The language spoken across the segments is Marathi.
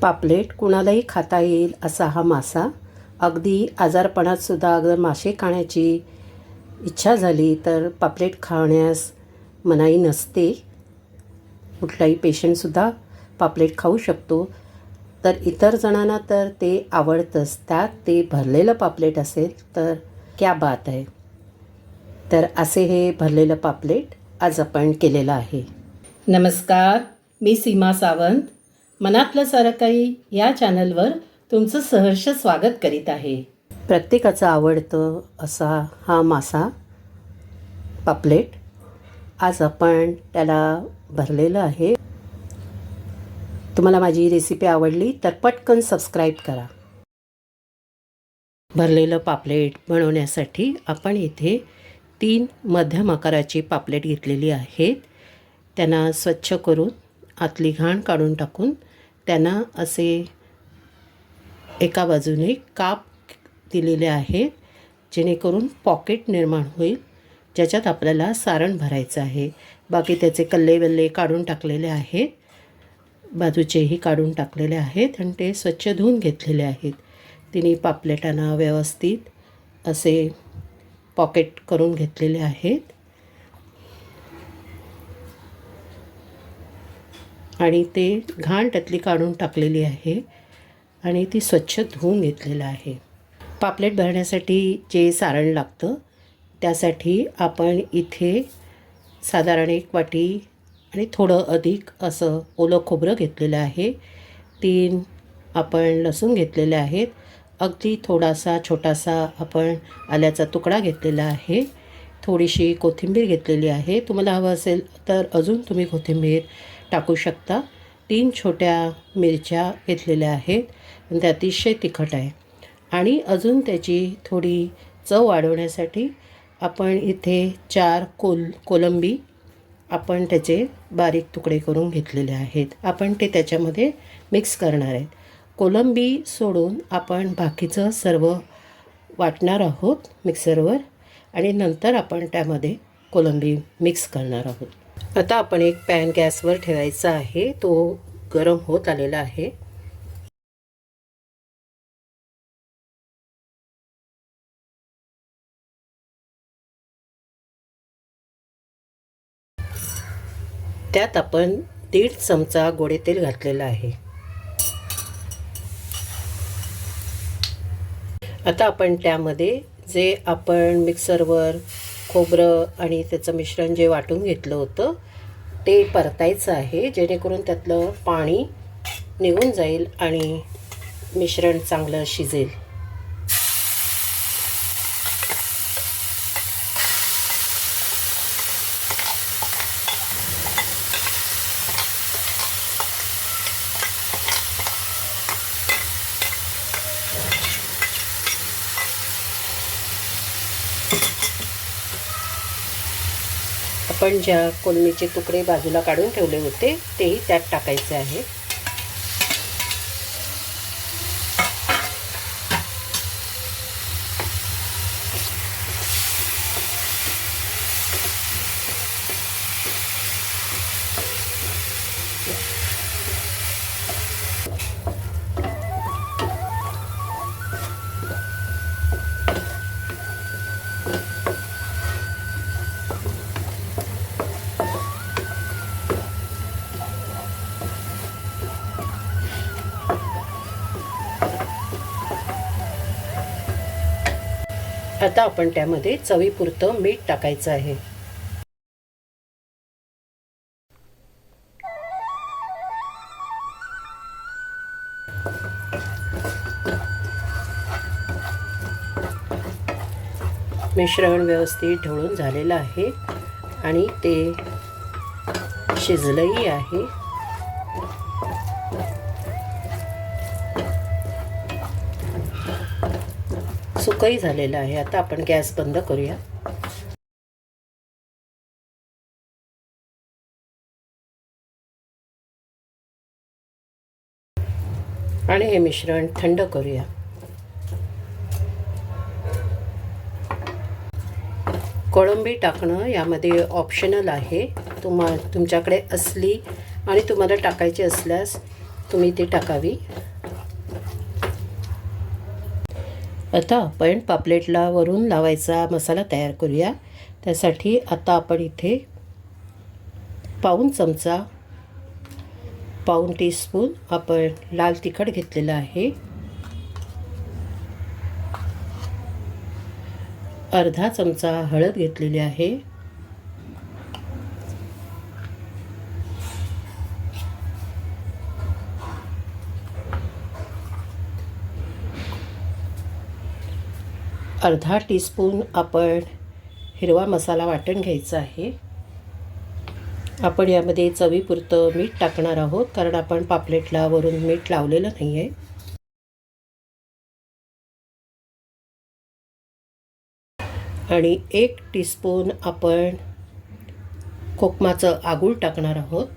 पापलेट कुणालाही खाता येईल असा हा मासा. अगदी आजारपणातसुद्धा अगर मासे खाण्याची इच्छा झाली तर पापलेट खाण्यास मनाई नसते. कुठलाही पेशंटसुद्धा पापलेट खाऊ शकतो. तर इतर जणांना तर ते आवडतंच, त्यात ते भरलेलं पापलेट असेल तर क्या बात आहे. तर असे हे भरलेलं पापलेट आज आपण केलेलं आहे. नमस्कार, मी सीमा सावंत. मनातलं सारं काही या चॅनलवर तुमचं सहर्ष स्वागत करीत आहे. प्रत्येकाचं आवडतं असा हा मासा पापलेट आज आपण त्याला भरलेलं आहे. तुम्हाला माझी रेसिपी आवडली तर पटकन सबस्क्राईब करा. भरलेलं पापलेट बनवण्यासाठी आपण इथे 3 मध्यम आकाराची पापलेट घेतलेली आहेत. त्यांना स्वच्छ करून आतली घाण काढून टाकून त्यांना असे एका बाजूने काप दिलेले आहेत, जेणेकरून पॉकेट निर्माण होईल ज्याच्यात आपल्याला सारण भरायचं आहे. बाकी त्याचे कल्ले काढून टाकलेले आहेत, बाजूचेही काढून टाकलेले आहेत आणि ते स्वच्छ धुवून घेतलेले आहेत. तिन्ही पापलेटांना व्यवस्थित असे पॉकेट करून घेतलेले आहेत आणि ते घाण त्यातली काढून टाकलेली आहे आणि ती स्वच्छ धुवून घेतलेलं आहे. पापलेट भरण्यासाठी जे सारण लागतं त्यासाठी आपण इथे साधारण 1 वाटी आणि थोडं अधिक असं ओलं खोबरं घेतलेलं आहे. 3 आपण लसूण घेतलेले आहेत. अगदी थोडासा छोटासा आपण आल्याचा तुकडा घेतलेला आहे. थोडीशी कोथिंबीर घेतलेली आहे. तुम्हाला हवं असेल तर अजून तुम्ही कोथिंबीर टाकू शकता. 3 छोट्या मिरच्या घेतलेल्या आहेत. ते अतिशय तिखट आहे. आणि अजून त्याची थोडी चव वाढवण्यासाठी आपण इथे 4 कोलंबी आपण त्याचे बारीक तुकडे करून घेतलेले आहेत. आपण ते त्याच्यामध्ये मिक्स करणार आहेत. कोलंबी सोडून आपण बाकीचं सर्व वाटणार आहोत मिक्सरवर आणि नंतर आपण त्यामध्ये कोलंबी मिक्स करणार आहोत. आता आपण एक पॅन गॅसवर ठेवायचा आहे. तो गरम होत आलेला आहे. त्यात आपण 1.5 चमचा गोडे तेल घातलेलं आहे. आता आपण त्यामध्ये जे आपण मिक्सरवर खोबरं आणि त्याचं मिश्रण जे वाटून घेतलं होतं ते परतायचं आहे, जेणेकरून त्यातलं पाणी निघून जाईल आणि मिश्रण चांगलं शिजेल. आपण ज्या कोलमीचे तुकडे बाजूला काढून ठेवले होते तेही त्यात टाकायचे आहे. आता आपण त्यामध्ये चवीपुरतं मीठ टाकायचं आहे. मिश्रण व्यवस्थित ढवळून झालेलं आहे आणि ते शिजलंही आहे. सुकंही झालेलं आहे. आता आपण गॅस बंद करूया. आणि हे मिश्रण थंड करूया. कोळंबी टाकणं यामध्ये ऑप्शनल आहे. तुमच्याकडे असली आणि तुम्हाला टाकायची असल्यास तुम्ही ती टाकावी. आता आपण पापलेटला वरून लावायचा मसाला तयार करूया. त्यासाठी आता आपण इथे पाऊण चमचा, पाऊण टीस्पून आपण लाल तिखट घेतलेलं आहे. अर्धा चमचा हळद घेतलेली आहे. अर्धा टीस्पून आपण हिरवा मसाला वाटण घ्यायचा आहे. आपण यामध्ये चवीपुरतं मीठ टाकणार आहोत, कारण आपण पापलेटला वरून मीठ लावलेलं नाही आहे. आणि 1 टीस्पून आपण कोकमाचं आगूळ टाकणार आहोत.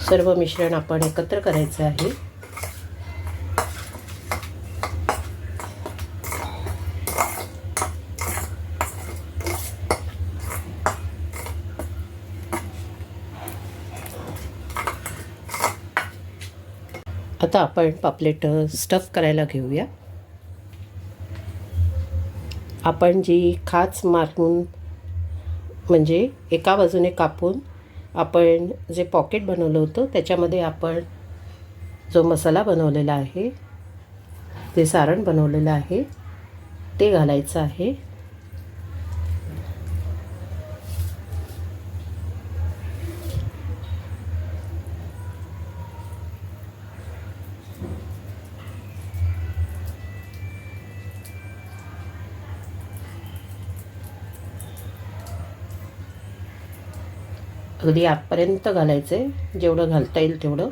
सर्व मिश्रण आपण एकत्र करायचं आहे. आता आपण पापलेट स्टफ करायला घेऊया. आपण जी खाच मारून म्हणजे एका बाजूने कापून आपण जे पॉकेट बनवलं होतं त्याच्यामध्ये आपण जो मसाला बनवलेला आहे, ते सारण बनवलेलं आहे, ते घालायचं आहे. अगदी आतपर्यंत घालायचं आहे, जेवढं घालता येईल तेवढं.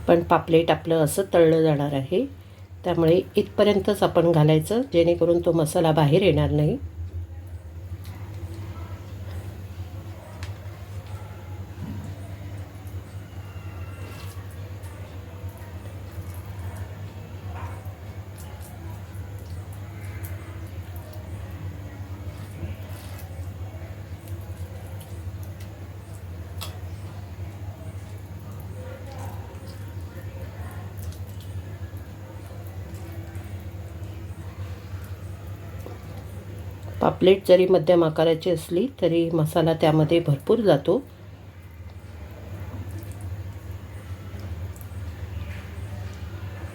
पण पापलेट आपलं असं तळलं जाणार आहे, त्यामुळे इथपर्यंतच आपण घालायचं, जेणेकरून तो मसाला बाहेर येणार नाही. पापलेट जरी मध्यम आकाराची असली तरी मसाला त्यामध्ये भरपूर जातो.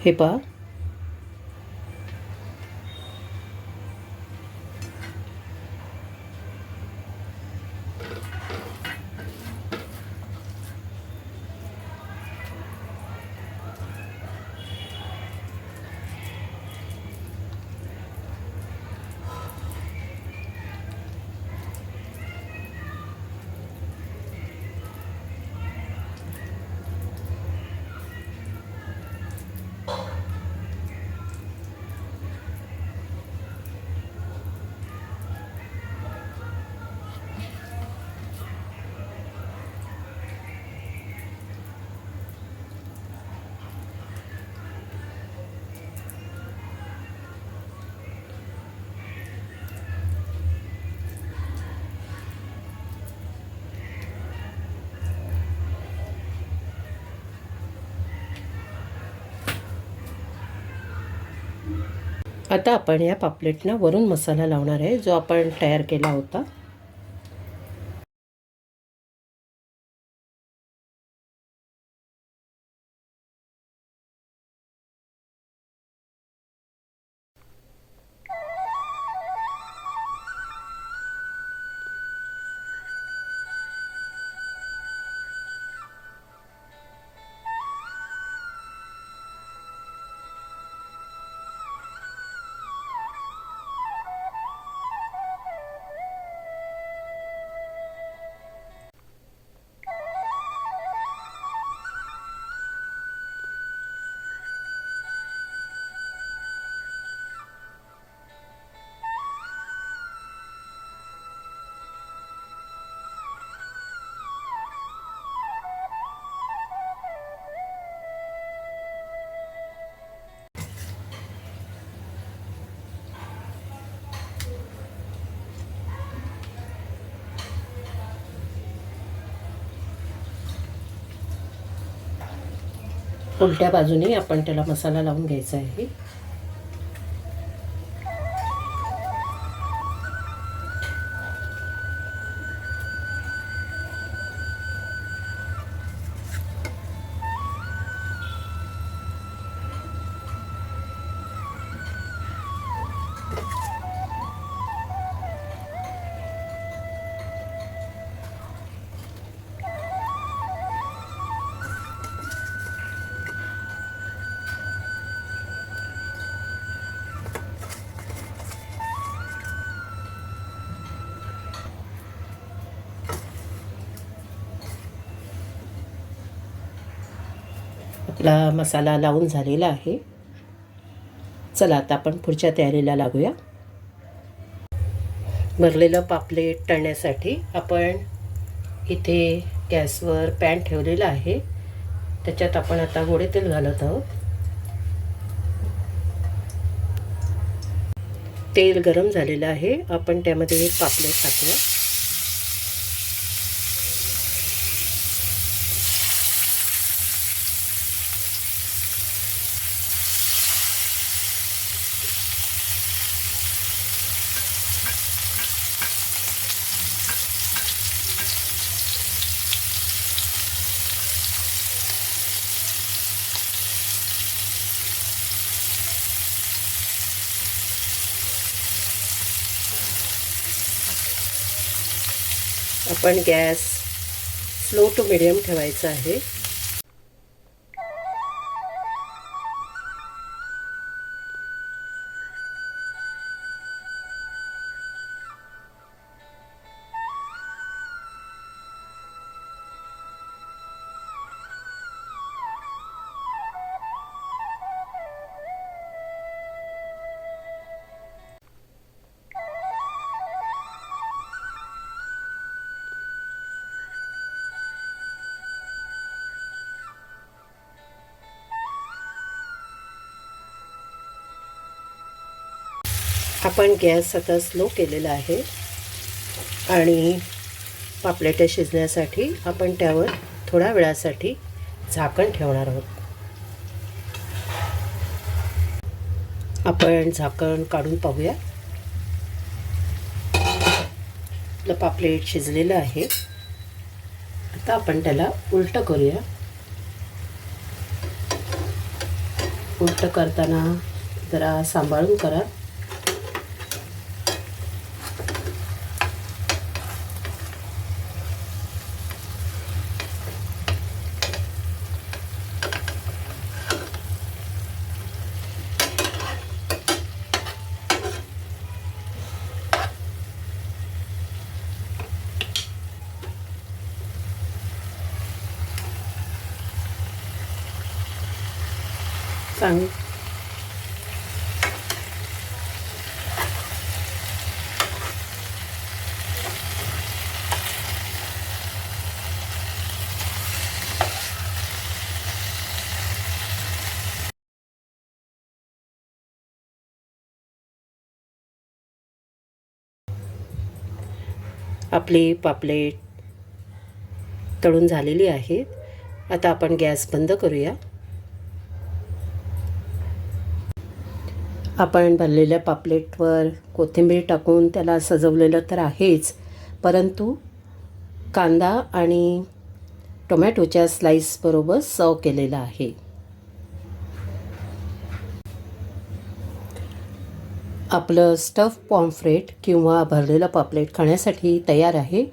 हे पहा, आता आपण या पापलेटला वरून मसाला लावणार आहे, जो आपण तयार केला होता. उलट्या बाजूने आपण त्याला मसाला लावून घ्यायचा आहे. आपला मसाला लावून झालेला आहे. चला आता आपण पुढच्या तयारीला लागूया. भरलेलं पापलेट तळण्यासाठी आपण इथे गॅसवर पॅन ठेवलेला आहे. त्याच्यात आपण आता गोडे तेल घालत आहोत. तेल गरम झालेलं आहे. आपण त्यामध्ये पापलेट टाकूया. आपण गॅस स्लो टू मीडियम ठेवायचा आहे. आपण गॅस आता स्लो केलेला आहे आणि पापलेट शिजण्यासाठी आपण त्यावर थोड्या वेळासाठी झाकण ठेवणार आहोत. आपण झाकण काढून पाहूया. आपलं पापलेट शिजलेलं आहे. आता आपण त्याला उलटं करूया. उलटं करताना जरा सांभाळून करा. सांग आपली पापलेट तळून झालेली आहेत. आता आपण गॅस बंद करूया. आपण भरलेल्या पापलेटवर कोथिंबीर टाकून त्याला सजवलेलं तर आहेच, परंतु कांदा आणि टोमॅटोच्या स्लाईसबरोबर सर्व केलेलं आहे. आपलं स्टफ पॉम्फ्रेट किंवा भरलेलं पापलेट खाण्यासाठी तयार आहे.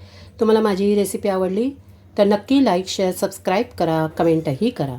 तुम्हाला माझी ही रेसिपी आवडली तर नक्की लाईक, शेअर, सबस्क्राईब करा, कमेंटही करा.